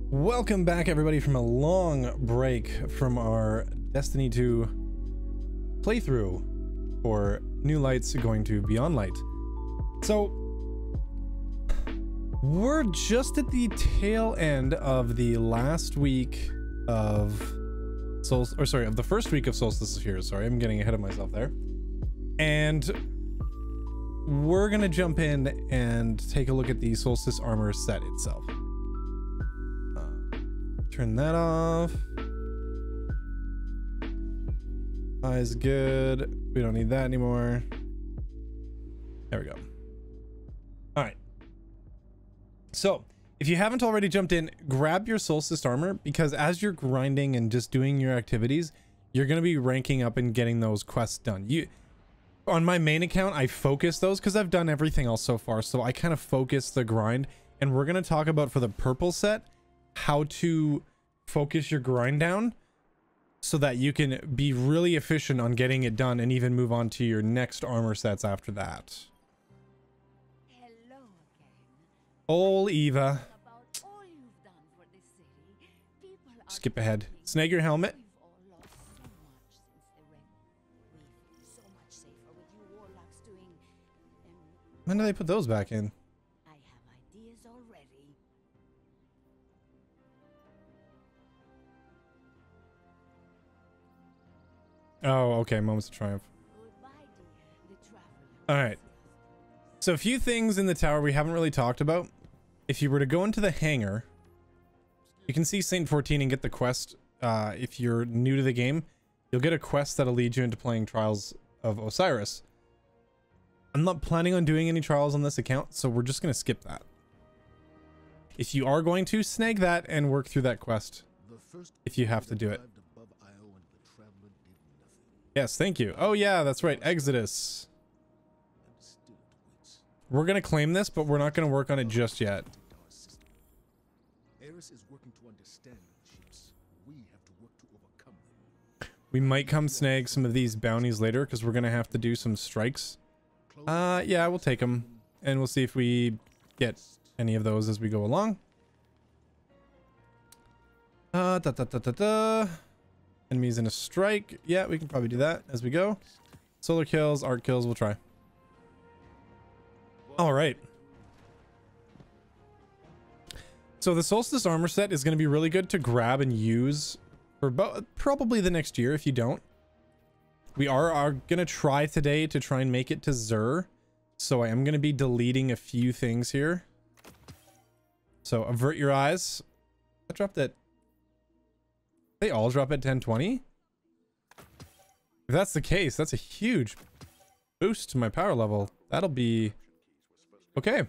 Welcome back, everybody, from a long break from our Destiny 2 playthrough for New Light's going to Beyond Light. So we're just at the tail end of the last week of of the first week of Solstice here. Sorry, I'm getting ahead of myself there. And we're gonna jump in and take a look at the Solstice armor set itself. Turn that off. Eyes good. We don't need that anymore. There we go. All right. So if you haven't already jumped in, grab your Solstice armor, because as you're grinding and just doing your activities, you're going to be ranking up and getting those quests done. On my main account, I focus those because I've done everything else so far. So I kind of focus the grind, and we're going to talk about for the purple set, how to focus your grind down so that you can be really efficient on getting it done and even move on to your next armor sets after that. Hello again. Ol' Eva. About all you've done for this city. People are Skip ahead. Snag your helmet. We've all lost so much since the wreck. We feel so much safer with you warlocks doing. When do they put those back in? I have ideas already. Oh, okay. Moments of triumph. Goodbye, dear. The traveler. All right. So a few things in the tower we haven't really talked about. If you were to go into the hangar, you can see Saint 14 and get the quest. If you're new to the game, you'll get a quest that'll lead you into playing Trials of Osiris. I'm not planning on doing any trials on this account, so we're just going to skip that. If you are going to, snag that and work through that quest if you have to do it. Yes, thank you. Oh yeah, that's right. Exodus. We're going to claim this, but we're not going to work on it just yet. We might come snag some of these bounties later because we're going to have to do some strikes. Yeah, we'll take them and we'll see if we get any of those as we go along. Enemies in a strike. Yeah, we can probably do that as we go. Solar kills, arc kills, we'll try. All right. So the Solstice armor set is going to be really good to grab and use for probably the next year if you don't. We are going to try today to try and make it to Zur. So I am going to be deleting a few things here. So avert your eyes. I dropped it. They all drop at 1020. If that's the case, that's a huge boost to my power level. That'll be okay.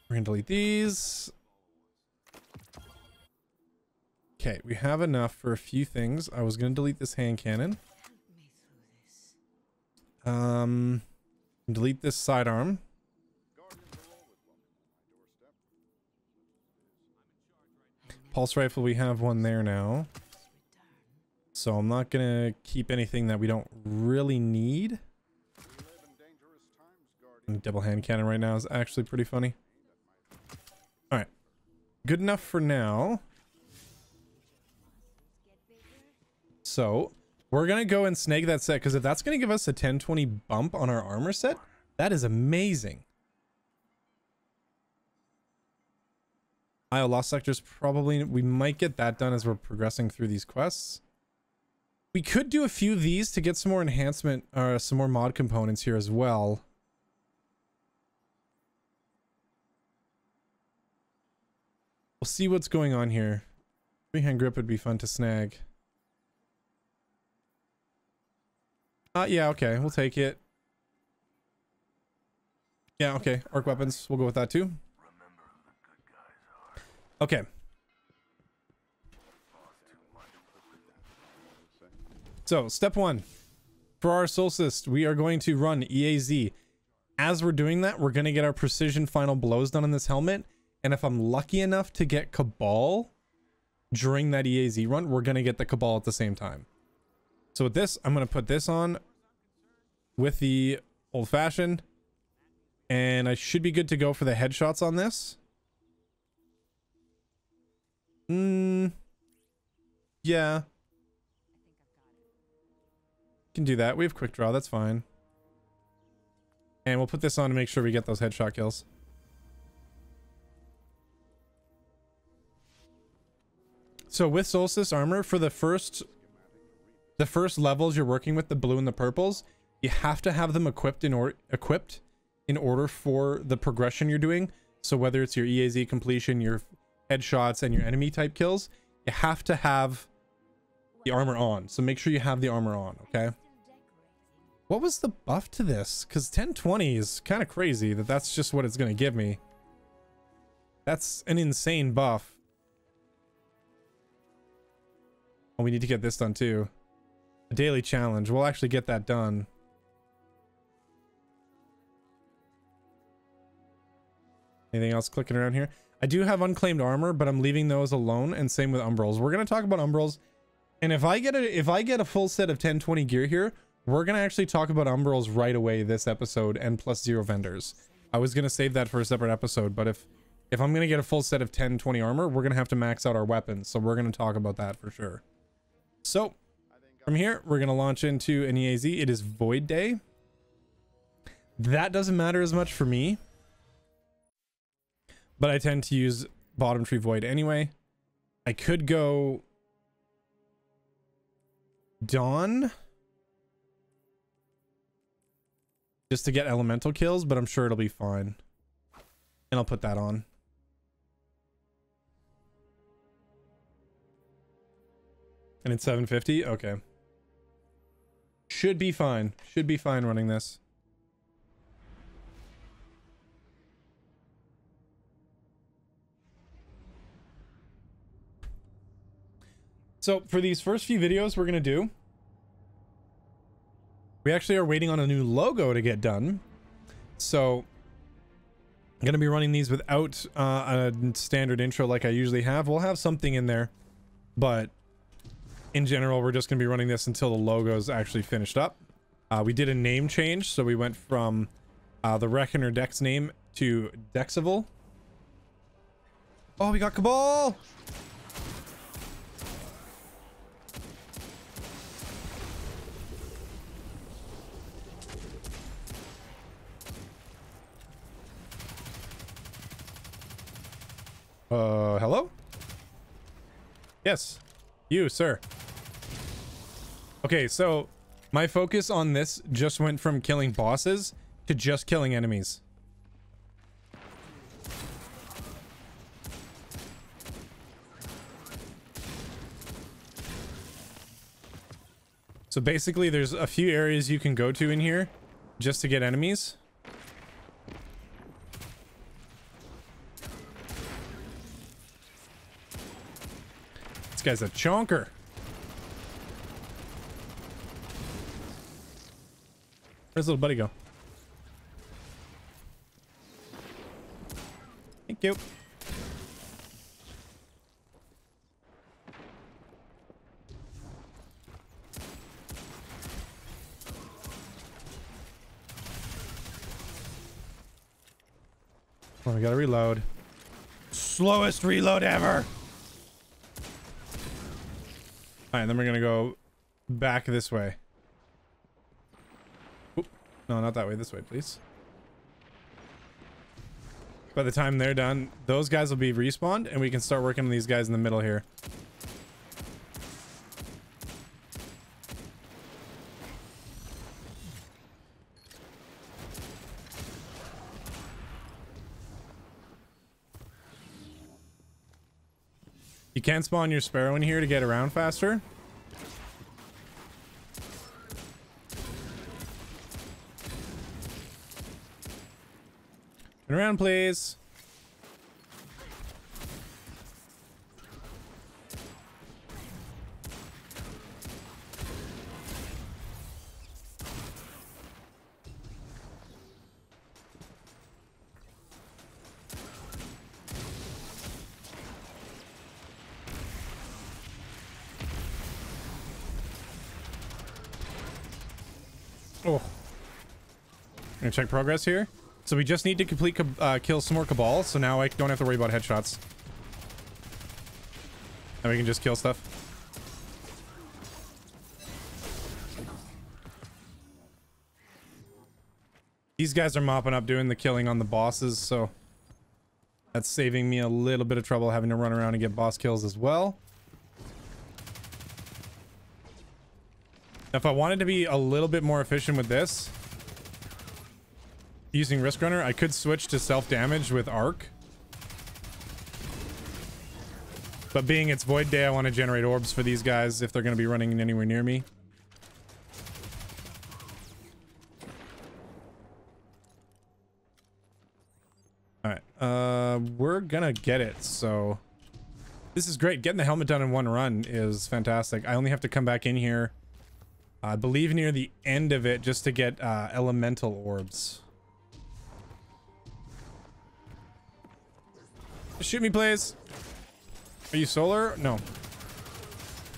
We're gonna delete these. Okay, we have enough for a few things. I was gonna delete this hand cannon. Delete this sidearm. Pulse rifle, we have one there now. So I'm not gonna keep anything that we don't really need. And double hand cannon right now is actually pretty funny. All right, good enough for now. So we're gonna go and snag that set, because if that's gonna give us a 1020 bump on our armor set, that is amazing. Lost sectors, probably we might get that done as we're progressing through these quests. We could do a few of these to get some more enhancement or some more mod components here as well. We'll see what's going on here. Three-hand grip would be fun to snag. Yeah, okay, we'll take it. Yeah, okay, arc weapons, we'll go with that too. Okay. So, step one. For our Solstice, we are going to run EAZ. As we're doing that, we're going to get our precision final blows done on this helmet. And if I'm lucky enough to get Cabal during that EAZ run, we're going to get the Cabal at the same time. So with this, I'm going to put this on with the old-fashioned. And I should be good to go for the headshots on this. Yeah. Can do that. We have quick draw. That's fine. And we'll put this on to make sure we get those headshot kills. So with Solstice armor, for the first levels you're working with, the blue and the purples, you have to have them equipped in order for the progression you're doing. So whether it's your EAZ completion, your headshots, and your enemy type kills, you have to have the armor on. So make sure you have the armor on, okay? What was the buff to this? Because 1020 is kind of crazy that that's just what it's going to give me. That's an insane buff. Oh, we need to get this done too. A daily challenge. We'll actually get that done. Anything else clicking around here? I do have unclaimed armor, but I'm leaving those alone, and same with umbrals. We're going to talk about umbrals, and if I get a full set of 1020 gear here, we're going to actually talk about umbrals right away this episode, and plus 0 vendors. I was going to save that for a separate episode, but if I'm going to get a full set of 1020 armor, we're going to have to max out our weapons, so we're going to talk about that for sure. So from here, we're going to launch into an EAZ. It is Void Day. That doesn't matter as much for me, but I tend to use Bottom Tree Void anyway. I could go Dawn just to get elemental kills, but I'm sure it'll be fine. And I'll put that on. And it's 750? Okay. Should be fine. Should be fine running this. So for these first few videos we're going to do, we actually are waiting on a new logo to get done. So I'm going to be running these without a standard intro like I usually have. We'll have something in there, but in general, we're just going to be running this until the logo's actually finished up. We did a name change, so we went from the Reckoner Dex name to Dexival. Oh, we got Cabal! Hello? Yes, you, sir. Okay, so my focus on this just went from killing bosses to just killing enemies. So basically there's a few areas you can go to in here just to get enemies. This guy's a chonker. Where's little buddy go? Thank you. Oh, we gotta reload. Slowest reload ever. All right, then we're gonna go back this way. Oop. No, not that way. This way, please. By the time they're done, those guys will be respawned, and we can start working on these guys in the middle here. You can spawn your sparrow in here to get around faster. Turn around, please. Oh, gonna check progress here. So we just need to complete kill some more Cabal, so now I don't have to worry about headshots. And we can just kill stuff. These guys are mopping up doing the killing on the bosses, so that's saving me a little bit of trouble having to run around and get boss kills as well. If I wanted to be a little bit more efficient with this, using Risk Runner, I could switch to self-damage with Arc. But being it's Void Day, I want to generate orbs for these guys if they're going to be running anywhere near me. Alright, we're gonna get it, so... This is great. Getting the helmet done in one run is fantastic. I only have to come back in here, I believe near the end of it, just to get elemental orbs. Shoot me, please! Are you solar? No.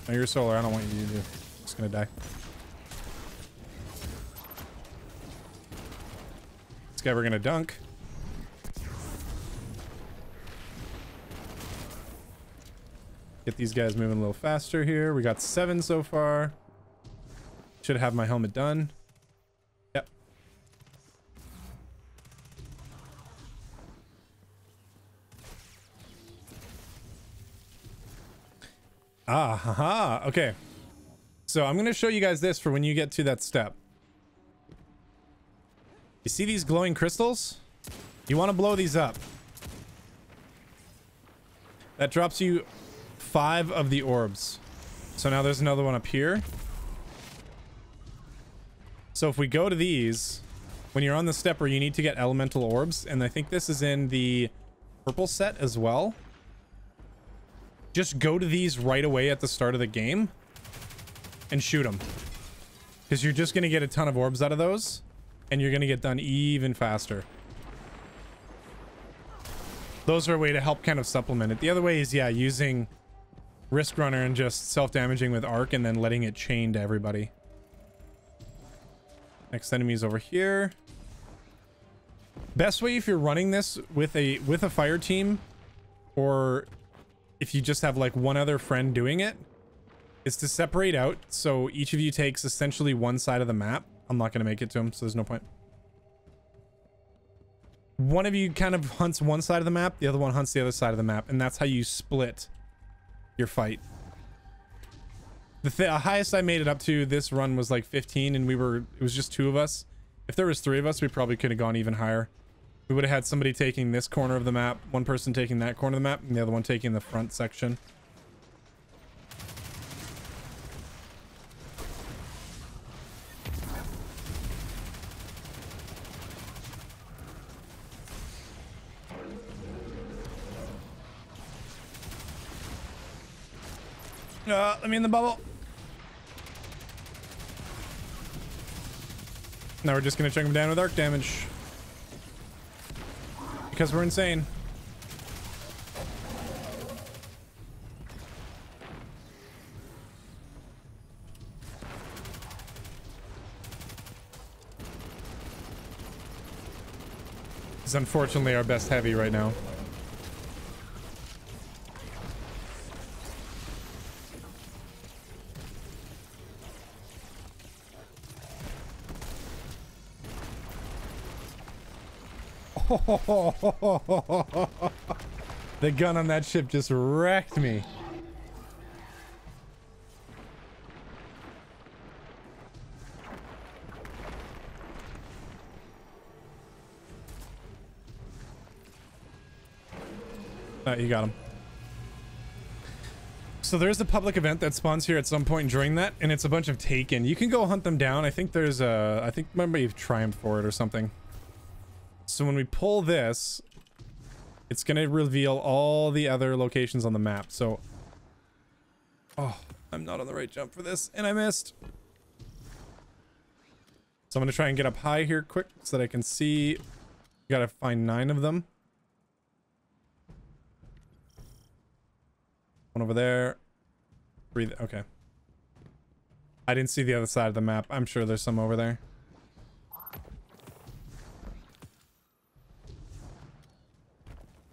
No, you're solar. I don't want you to do. I'm just gonna die. This guy we're gonna dunk. Get these guys moving a little faster here. We got 7 so far. Should have my helmet done. Yep. Ah, haha. Okay. So I'm going to show you guys this for when you get to that step. You see these glowing crystals? You want to blow these up. That drops you 5 of the orbs. So now there's another one up here. So if we go to these, when you're on the step where you need to get elemental orbs, and I think this is in the purple set as well. Just go to these right away at the start of the game and shoot them. Because you're just going to get a ton of orbs out of those, and you're going to get done even faster. Those are a way to help kind of supplement it. The other way is, yeah, using Risk Runner and just self-damaging with Arc and then letting it chain to everybody. Next enemy's over here. Best way if you're running this with a fire team, or if you just have like one other friend doing it, is to separate out so each of you takes essentially one side of the map. I'm not going to make it to him, so there's no point. One of you kind of hunts one side of the map, the other one hunts the other side of the map, and that's how you split your fight. The highest I made it up to this run was like 15, and it was just 2 of us. If there was 3 of us, we probably could have gone even higher. We would have had somebody taking this corner of the map, one person taking that corner of the map, and the other one taking the front section. Let me in the bubble. Now we're just gonna chunk him down with arc damage. Because we're insane. He's unfortunately our best heavy right now. The gun on that ship just wrecked me. You got him. So there's a public event that spawns here at some point during that, and it's a bunch of Taken. You can go hunt them down. I think there's a... I think maybe you've triumphed for it or something. So when we pull this, it's going to reveal all the other locations on the map. So, oh, I'm not on the right jump for this, and I missed. So I'm going to try and get up high here quick so that I can see. You got to find 9 of them. One over there. 3. Okay. I didn't see the other side of the map. I'm sure there's some over there.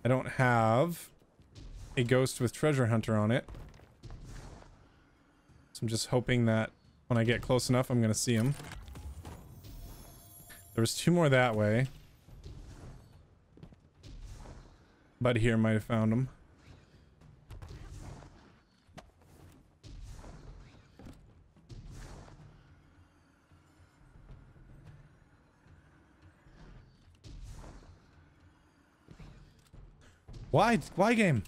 I don't have a ghost with treasure hunter on it. I'm just hoping that when I get close enough, I'm going to see them. There was 2 more that way. Bud here might have found them. Why game?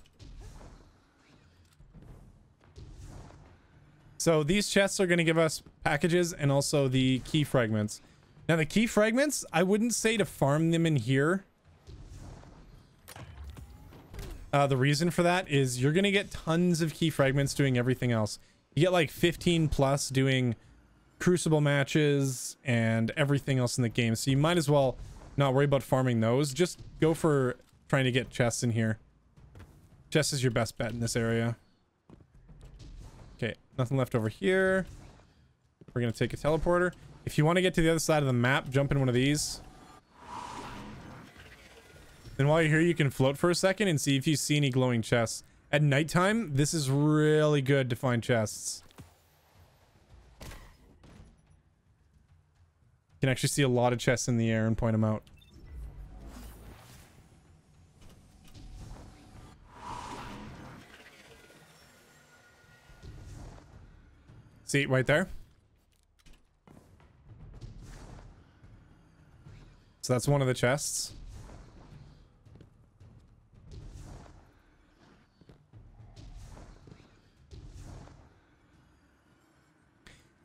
So these chests are going to give us packages and also the key fragments. Now the key fragments, I wouldn't say to farm them in here. The reason for that is you're going to get tons of key fragments doing everything else. You get like 15 plus doing crucible matches and everything else in the game. So you might as well not worry about farming those. Just go for trying to get chests in here. Chests is your best bet in this area. Okay, nothing left over here. We're going to take a teleporter. If you want to get to the other side of the map, jump in one of these. And while you're here, you can float for a second and see if you see any glowing chests. At nighttime, this is really good to find chests. You can actually see a lot of chests in the air and point them out. See, right there. So that's one of the chests.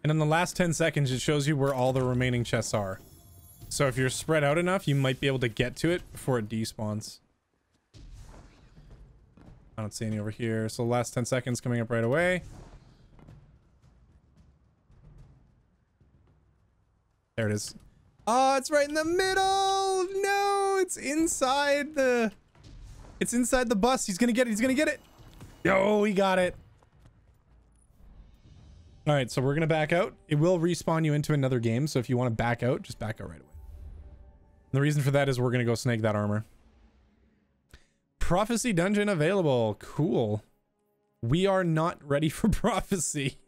And in the last 10 seconds, it shows you where all the remaining chests are. So if you're spread out enough, you might be able to get to it before it despawns. I don't see any over here. So the last 10 seconds coming up right away. There it is. Oh, it's right in the middle. No, it's inside the... It's inside the bus. He's gonna get it. He's gonna get it. Yo, he got it. All right, so we're going to back out. It will respawn you into another game. So if you want to back out, just back out right away. And the reason for that is we're going to go snag that armor. Prophecy dungeon available. Cool. We are not ready for prophecy.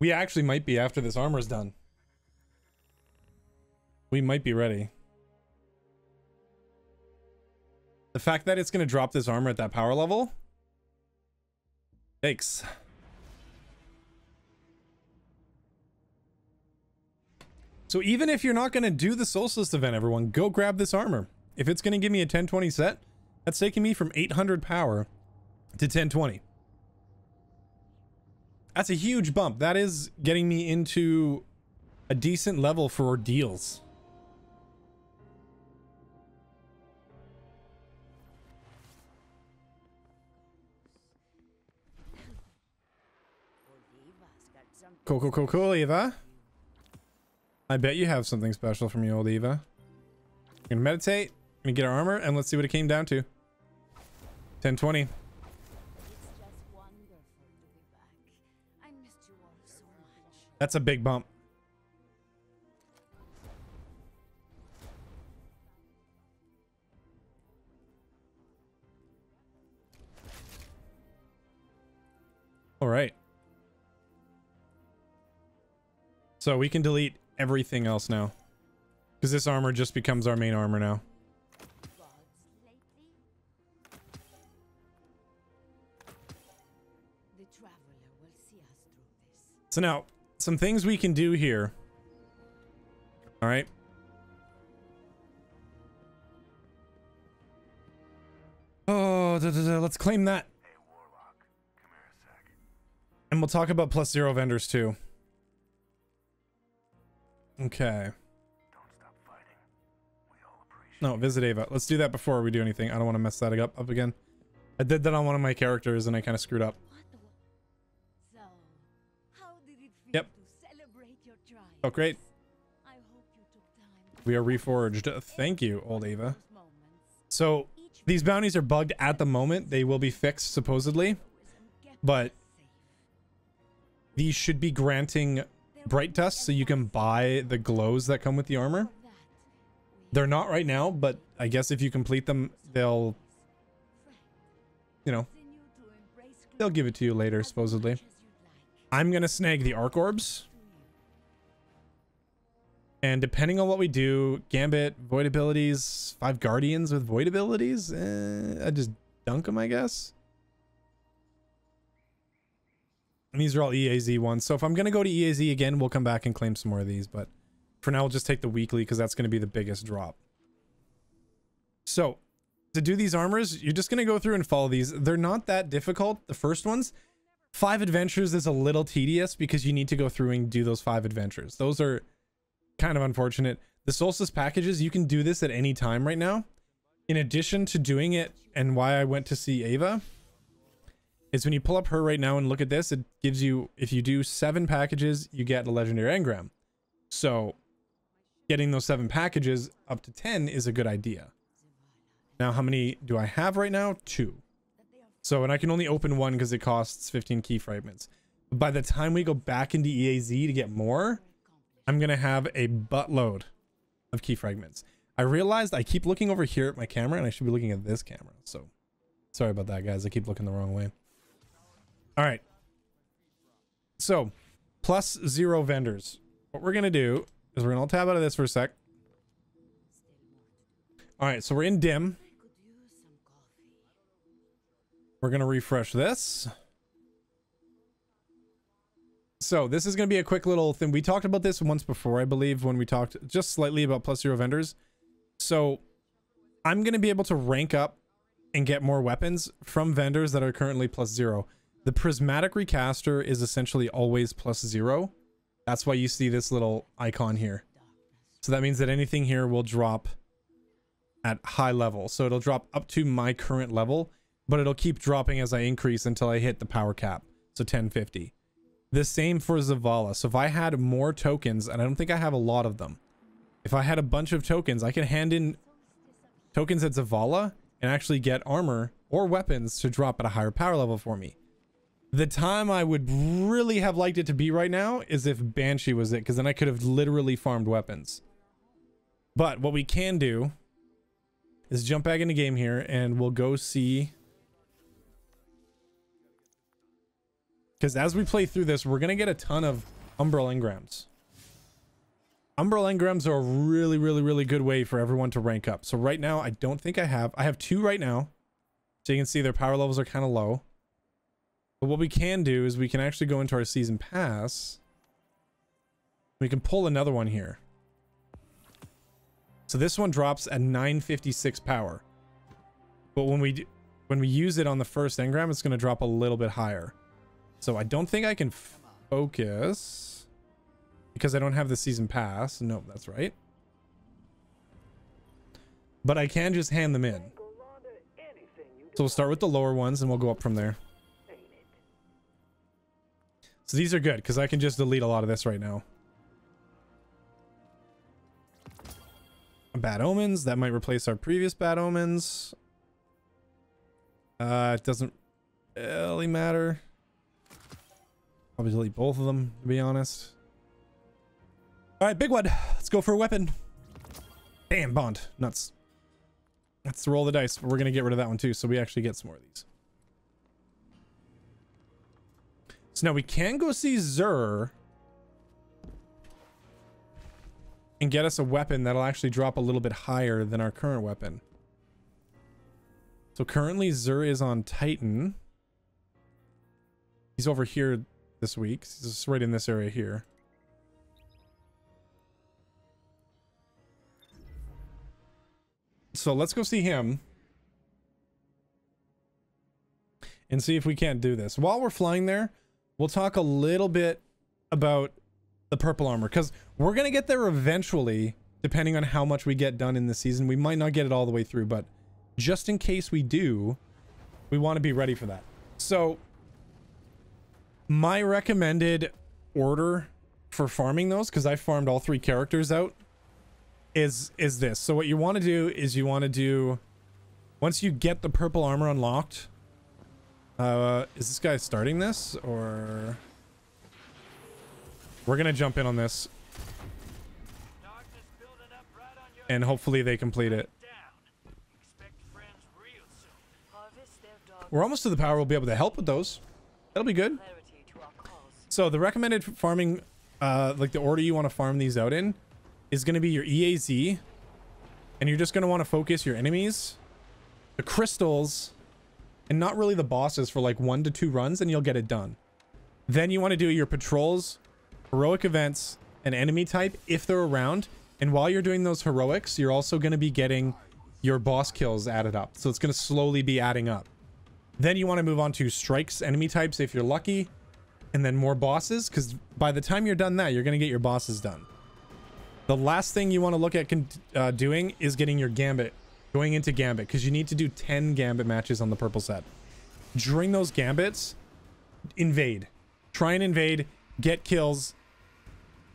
We actually might be after this armor's done. We might be ready. The fact that it's going to drop this armor at that power level. Thanks. So even if you're not going to do the Solstice event, everyone, go grab this armor. If it's going to give me a 1020 set, that's taking me from 800 power to 1020. That's a huge bump. That is getting me into a decent level for ordeals. Cool, Eva. I bet you have something special from you, old Eva. We're gonna meditate, we're gonna get our armor, and let's see what it came down to. 1020. It's just wonderful to be back. I missed you all so much. That's a big bump. All right. So we can delete everything else now. Because this armor just becomes our main armor now. The traveler will see us through this. So now, some things we can do here. All right. Oh, let's claim that. Hey, Warlock. Come here a sec. And we'll talk about +0 vendors too. Okay. Don't stop fighting. We all appreciate No, visit Ava. Let's do that before we do anything. I don't want to mess that up again. I did that on one of my characters and I kind of screwed up. So, how did it feel Yep. to celebrate your triumph? Oh, great. I hope you took time to We are reforged. Thank you, old Ava. those moments. So these bounties are bugged at the moment. They will be fixed supposedly, but these should be granting bright dust so you can buy the glows that come with the armor. They're not right now, but I guess if you complete them, they'll you know, they'll give it to you later, supposedly. I'm going to snag the arc orbs. And depending on what we do, Gambit, void abilities, 5 guardians with void abilities, I just dunk them, I guess. And these are all EAZ ones. So if I'm going to go to EAZ again, we'll come back and claim some more of these. But for now, we'll just take the weekly because that's going to be the biggest drop. So to do these armors, you're just going to go through and follow these. They're not that difficult. The first ones, 5 adventures is a little tedious because you need to go through and do those 5 adventures. Those are kind of unfortunate. The Solstice packages, you can do this at any time right now. In addition to doing it, and why I went to see Ava, is when you pull up her right now and look at this, it gives you, if you do 7 packages, you get a legendary engram. So getting those 7 packages up to 10 is a good idea. Now, how many do I have right now? 2. So, and I can only open 1 because it costs 15 key fragments. But by the time we go back into EAZ to get more, I'm going to have a buttload of key fragments. I realized I keep looking over here at my camera and I should be looking at this camera. So sorry about that, guys. I keep looking the wrong way. All right. So +0 vendors. What we're going to do is we're going to tab out of this for a sec. All right. So we're in dim. We're going to refresh this. So this is going to be a quick little thing. We talked about this once before, I believe, when we talked just slightly about +0 vendors. So I'm going to be able to rank up and get more weapons from vendors that are currently +0. The prismatic recaster is essentially always +0. That's why you see this little icon here. So that means that anything here will drop at high level. So it'll drop up to my current level, but it'll keep dropping as I increase until I hit the power cap. So 1050. The same for Zavala. So if I had more tokens, and I don't think I have a lot of them, if I had a bunch of tokens, I could hand in tokens at Zavala and actually get armor or weapons to drop at a higher power level for me. The time I would really have liked it to be right now is if Banshee was it, because then I could have literally farmed weapons. But what we can do is jump back in the game here and we'll go see, because as we play through this, we're going to get a ton of Umbral engrams. Umbral engrams are a really, really, really good way for everyone to rank up. So right now, I don't think I have 2 right now. So you can see their power levels are kind of low. But what we can do is we can actually go into our season pass. We can pull another one here. So this one drops at 956 power. But when we use it on the first engram, it's going to drop a little bit higher. So I don't think I can focus because I don't have the season pass. No, that's right. But I can just hand them in. So we'll start with the lower ones and we'll go up from there. So these are good because I can just delete a lot of this right now. Bad omens. That might replace our previous bad omens. It doesn't really matter. Probably delete both of them, to be honest. All right, big one. Let's go for a weapon. Damn, Bond. Nuts. Let's roll the dice. We're going to get rid of that one too, so we actually get some more of these. So now we can go see Zur and get us a weapon that'll actually drop a little bit higher than our current weapon. So currently Zur is on Titan. He's over here this week. He's just right in this area here. So let's go see him and see if we can't do this. While we're flying there, we'll talk a little bit about the purple armor, because we're going to get there eventually, depending on how much we get done in the season. We might not get it all the way through, but just in case we do, we want to be ready for that. So my recommended order for farming those, because I farmed all 3 characters out, is this. So what you want to do is you want to do, once you get the purple armor unlocked, is this guy starting this, or we're gonna jump in on this and hopefully they complete it. we're almost to the power. We'll be able to help with those. That'll be good. So the recommended farming, like the order you want to farm these out in, is going to be your EAZ, and you're just going to want to focus your enemies, the crystals, and not really the bosses for like 1 to 2 runs, and you'll get it done. Then you want to do your patrols, heroic events, and enemy type if they're around. And while you're doing those heroics, you're also going to be getting your boss kills added up. So it's going to slowly be adding up. Then you want to move on to strikes, enemy types if you're lucky, and then more bosses, because by the time you're done that, you're going to get your bosses done. The last thing you want to look at doing is getting your gambit, going into gambit, because you need to do 10 gambit matches on the purple set. During those gambits, invade. Try and invade, get kills.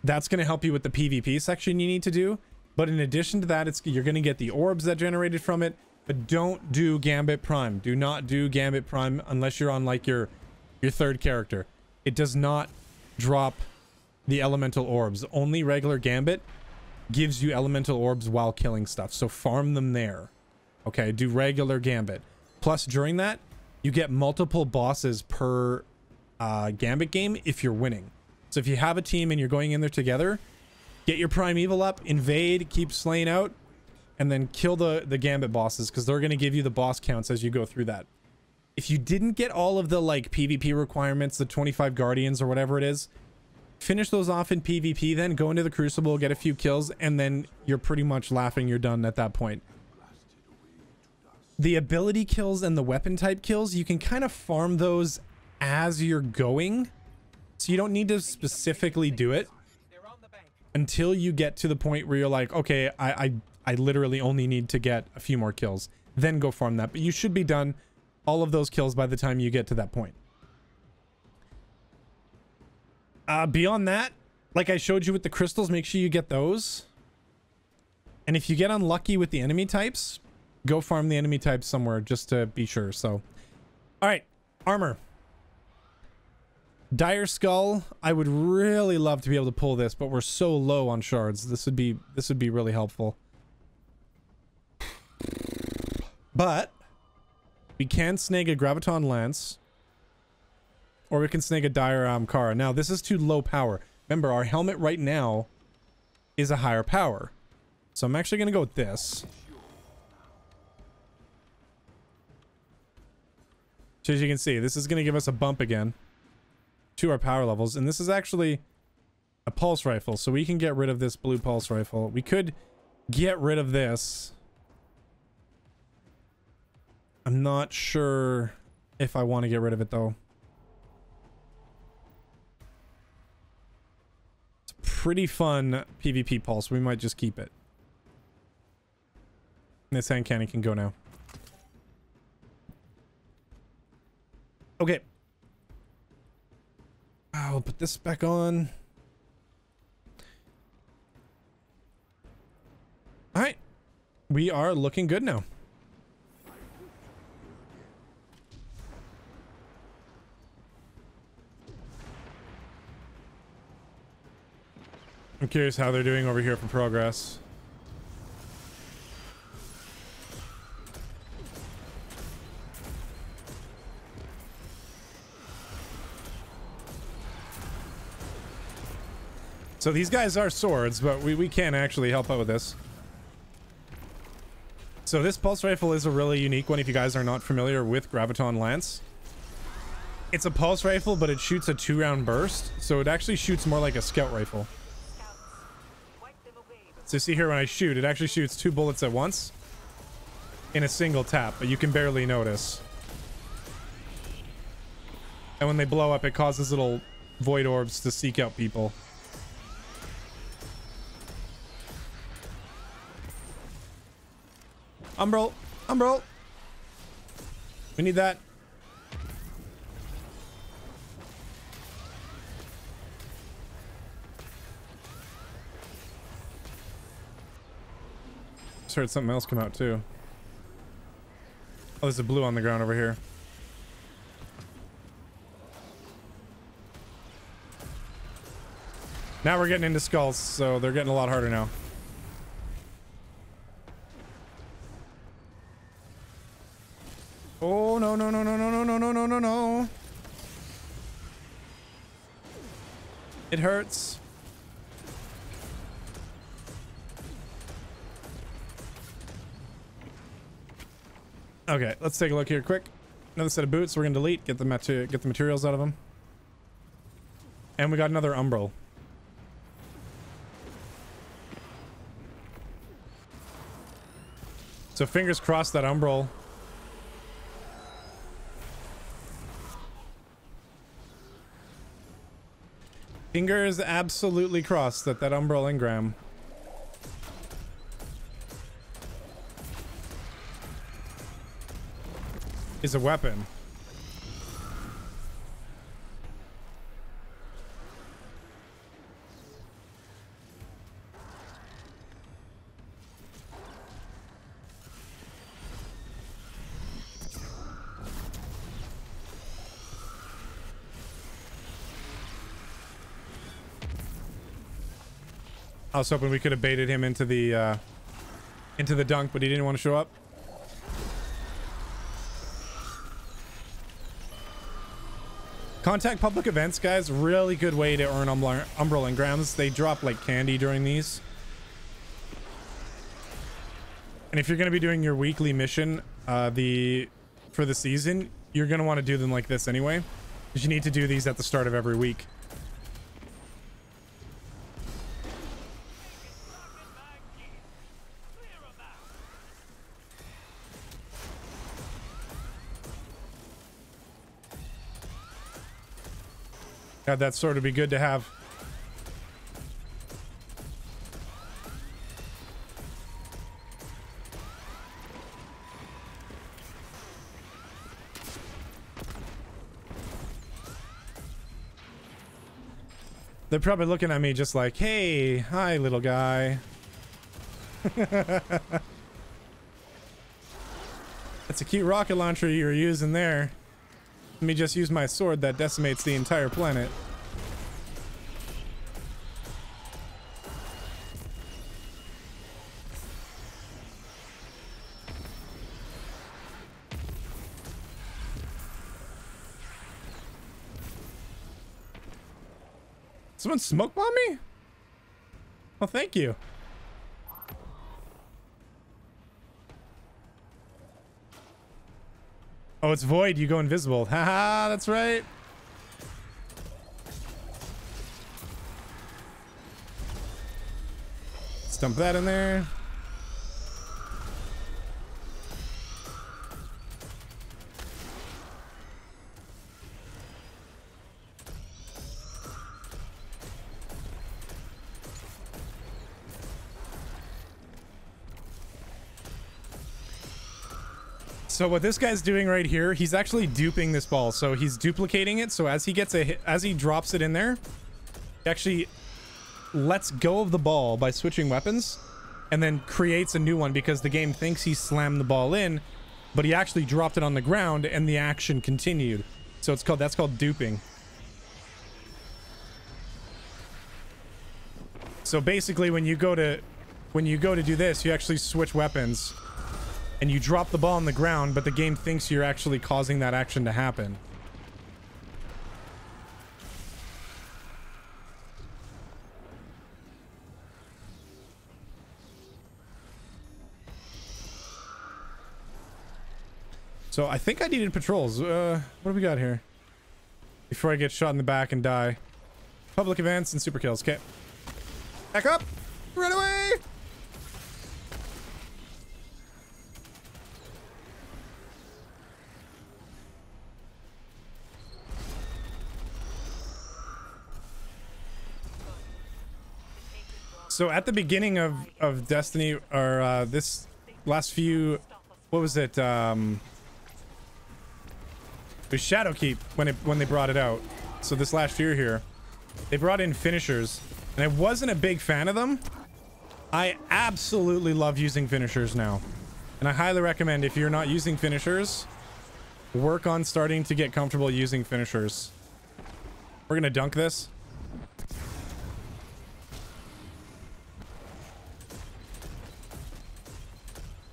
That's going to help you with the PvP section you need to do. But in addition to that, you're going to get the orbs that generated from it. But don't do Gambit Prime. Do not do Gambit Prime unless you're on like your third character. It does not drop the elemental orbs. Only regular Gambit gives you elemental orbs while killing stuff. So farm them there. Okay, do regular Gambit. Plus, during that, you get multiple bosses per Gambit game if you're winning. So if you have a team and you're going in there together, get your primeval up, invade, keep slaying out, and then kill the Gambit bosses, because they're going to give you the boss counts as you go through that. If you didn't get all of the like PvP requirements, the 25 guardians or whatever it is, finish those off in PvP, then go into the Crucible, get a few kills, and then you're pretty much laughing you're done at that point. The ability kills and the weapon type kills, you can kind of farm those as you're going. So you don't need to specifically do it until you get to the point where you're like, okay, I literally only need to get a few more kills. Then go farm that. But you should be done all of those kills by the time you get to that point. Beyond that, like I showed you with the crystals, make sure you get those. And if you get unlucky with the enemy types, go farm the enemy types somewhere just to be sure. So, all right, armor. Dire Skull, I would really love to be able to pull this, but we're so low on shards. This would be really helpful. But we can snag a Graviton Lance, or we can snag a Dire Kara. Now, this is too low power. Remember, our helmet right now is a higher power. So I'm actually going to go with this. So as you can see, this is going to give us a bump again to our power levels, and this is actually a pulse rifle, so we can get rid of this blue pulse rifle. We could get rid of this. I'm not sure if I want to get rid of it though. It's a pretty fun PvP pulse. We might just keep it. This hand cannon can go now. Okay. I'll put this back on. All right. We are looking good now. I'm curious how they're doing over here for progress. So these guys are swords, but we can actually help out with this. So this pulse rifle is a really unique one if you guys are not familiar with Graviton Lance. It's a pulse rifle, but it shoots a 2-round burst, so it actually shoots more like a scout rifle. So see here when I shoot, it actually shoots 2 bullets at once in a single tap, but you can barely notice. And when they blow up, it causes little void orbs to seek out people. Umbral! Umbral! We need that. Just heard something else come out too. Oh, there's a blue on the ground over here. Now we're getting into skulls, so they're getting a lot harder now. Oh, no, no, no, no, no, It hurts. Okay, let's take a look here quick. Another set of boots. We're gonna delete. Get the materials out of them. And we got another umbral. So fingers crossed that umbral. Fingers absolutely crossed that that umbral engram is a weapon. I was hoping we could have baited him into the dunk, but he didn't want to show up. Contact public events, guys. Really good way to earn umbral engrams. They drop like candy during these. And if you're going to be doing your weekly mission for the season, you're going to want to do them like this anyway, because you need to do these at the start of every week. God, that sword would be good to have. They're probably looking at me just like, hey, hi, little guy. That's a cute rocket launcher you were using there. Let me just use my sword that decimates the entire planet. Someone smoke bomb me? Well, thank you. Oh, it's void. You go invisible. Haha, that's right. Let's dump that in there. So what this guy's doing right here, he's actually duping this ball. So he's duplicating it. So as he gets a hit, as he drops it in there, he actually lets go of the ball by switching weapons and then creates a new one because the game thinks he slammed the ball in, but he actually dropped it on the ground and the action continued. So it's called, that's called duping. So basically when you go to do this, you actually switch weapons. And you drop the ball on the ground, but the game thinks you're actually causing that action to happen. So I think I needed patrols. What do we got here? Before I get shot in the back and die. Public events and super kills. Okay. Back up! Run away! So at the beginning of Destiny, or this last few, what was it? It was Shadowkeep when they brought it out. So this last year here, they brought in finishers, and I wasn't a big fan of them. I absolutely love using finishers now, and I highly recommend if you're not using finishers, work on starting to get comfortable using finishers. We're gonna dunk this.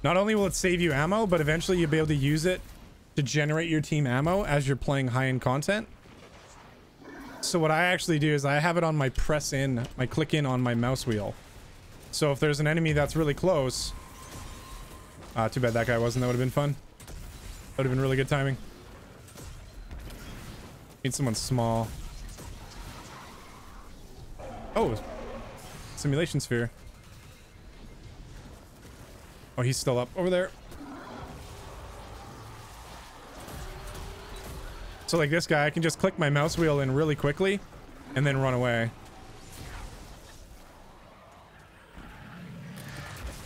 Not only will it save you ammo, but eventually you'll be able to use it to generate your team ammo as you're playing high-end content. So what I actually do is I have it on my press in, my click in on my mouse wheel. So if there's an enemy that's really close, too bad that guy wasn't. That would have been fun. That would have been really good timing. Need someone small. Oh, simulation sphere. Oh, he's still up over there. So like this guy, I can just click my mouse wheel in really quickly and then run away.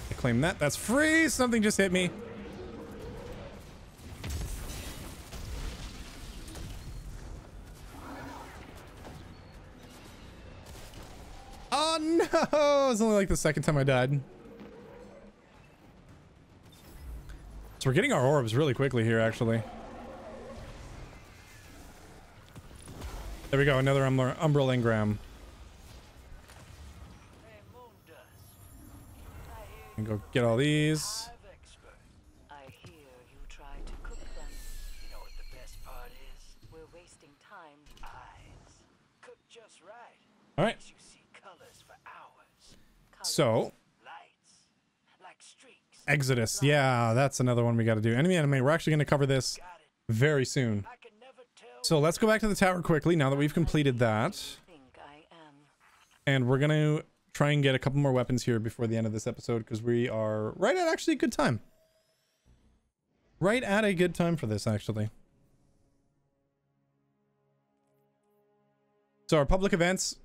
I claim that. That's free. Something just hit me. Oh no! It was only like the second time I died. So we're getting our orbs really quickly here, actually. There we go, another Umbral Engram. And go get all these. I hear you try to cook them. You know what the best part is? We're wasting time. Eyes. Cook just right. All right. You see colors for hours. So Lights. Like streaks. Exodus, yeah, that's another one we got to do. Enemy anime. We're actually going to cover this Got it. very soon. I can never tell. So let's go back to the tower quickly now that we've completed that, Think I am. and we're gonna try and get a couple more weapons here before the end of this episode because we are right at actually a good time. Right at a good time for this, actually. So our public events.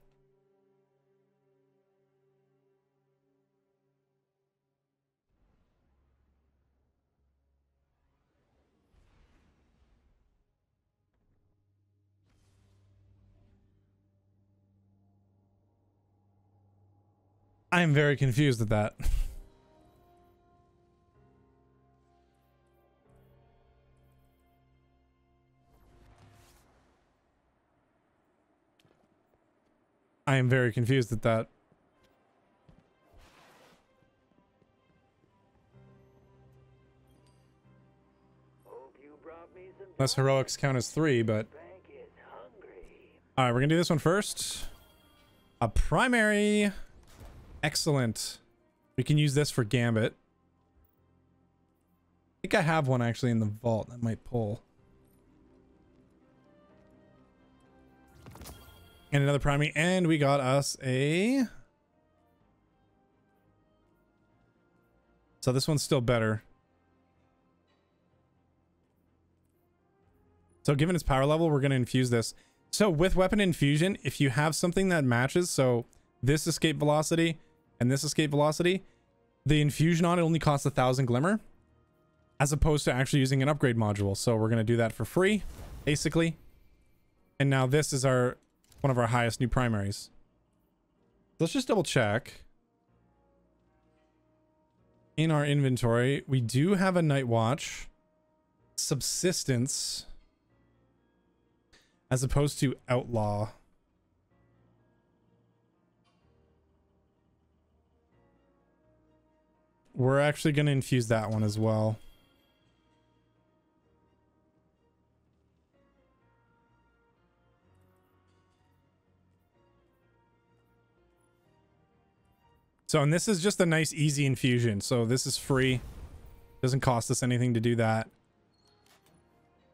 I'm very confused at that. I am very confused at that. Hope you brought me some. Unless heroics count as 3, but... Bank is hungry. Alright, we're gonna do this one first. A primary. Excellent. We can use this for Gambit. I think I have one actually in the vault that might pull. And another primary, and we got us a... So this one's still better. So given its power level, we're going to infuse this. So with weapon infusion, if you have something that matches, so this escape velocity and this escape velocity, the infusion on it only costs 1,000 glimmer, as opposed to actually using an upgrade module. So we're going to do that for free, basically. And now this is our one of our highest new primaries. Let's just double check. In our inventory, we do have a night watch, subsistence, as opposed to outlaw. We're actually going to infuse that one as well. So, and this is just a nice, easy infusion. So this is free. Doesn't cost us anything to do that.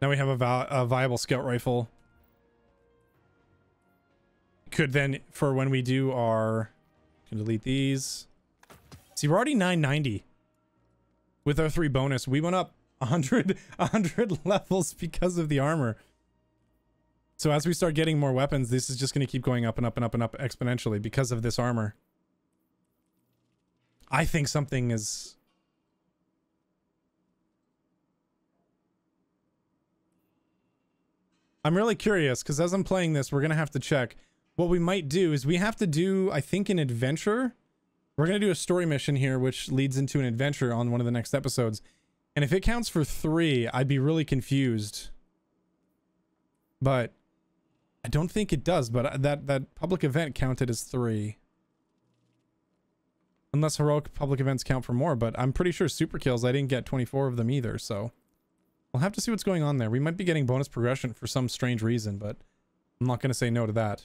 Now we have a viable scout rifle. Could then, for when we do our... Can delete these. See, we're already 990. With our 3 bonus, we went up 100 levels because of the armor. So as we start getting more weapons, this is just going to keep going up and up and up and up exponentially because of this armor. I think something is... I'm really curious, because as I'm playing this, we're going to have to check. What we might do is we have to do, I think, an adventure. We're going to do a story mission here, which leads into an adventure on one of the next episodes. And if it counts for 3, I'd be really confused. But I don't think it does, but that public event counted as 3. Unless heroic public events count for more, but I'm pretty sure super kills, I didn't get 24 of them either, so we'll have to see what's going on there. We might be getting bonus progression for some strange reason, but I'm I'm not going to say no to that.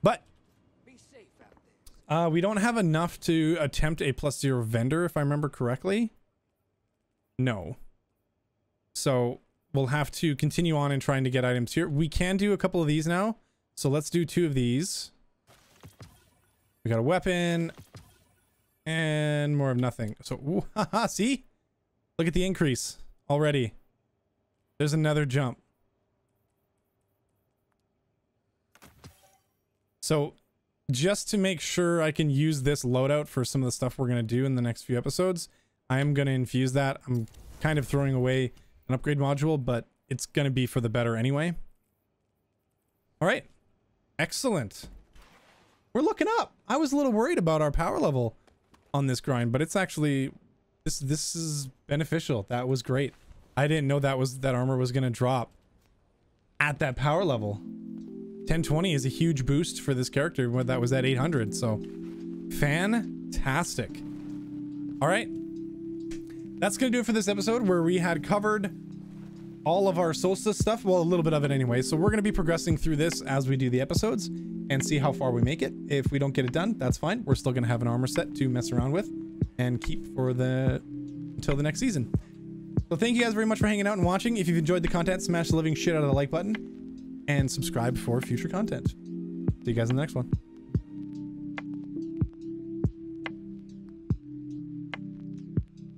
But Be safe out there. we don't have enough to attempt a +0 vendor, if I remember correctly. No. So we'll have to continue on and trying to get items here. We can do a couple of these now. So let's do 2 of these. We got a weapon and more of nothing. So, ooh, haha, see? Look at the increase already. There's another jump. So just to make sure I can use this loadout for some of the stuff we're going to do in the next few episodes, I am going to infuse that. I'm kind of throwing away an upgrade module, but it's going to be for the better anyway. All right. Excellent. We're looking up. I was a little worried about our power level on this grind, but it's actually, this is beneficial. That was great. I didn't know that armor was going to drop at that power level. 1020 is a huge boost for this character when that was at 800. So fantastic. All right. That's going to do it for this episode where we had covered all of our Solstice stuff. Well, a little bit of it anyway. So we're going to be progressing through this as we do the episodes and see how far we make it. If we don't get it done, that's fine. We're still going to have an armor set to mess around with and keep for until the next season. So thank you guys very much for hanging out and watching. If you've enjoyed the content, smash the living shit out of the like button and subscribe for future content. See you guys in the next one.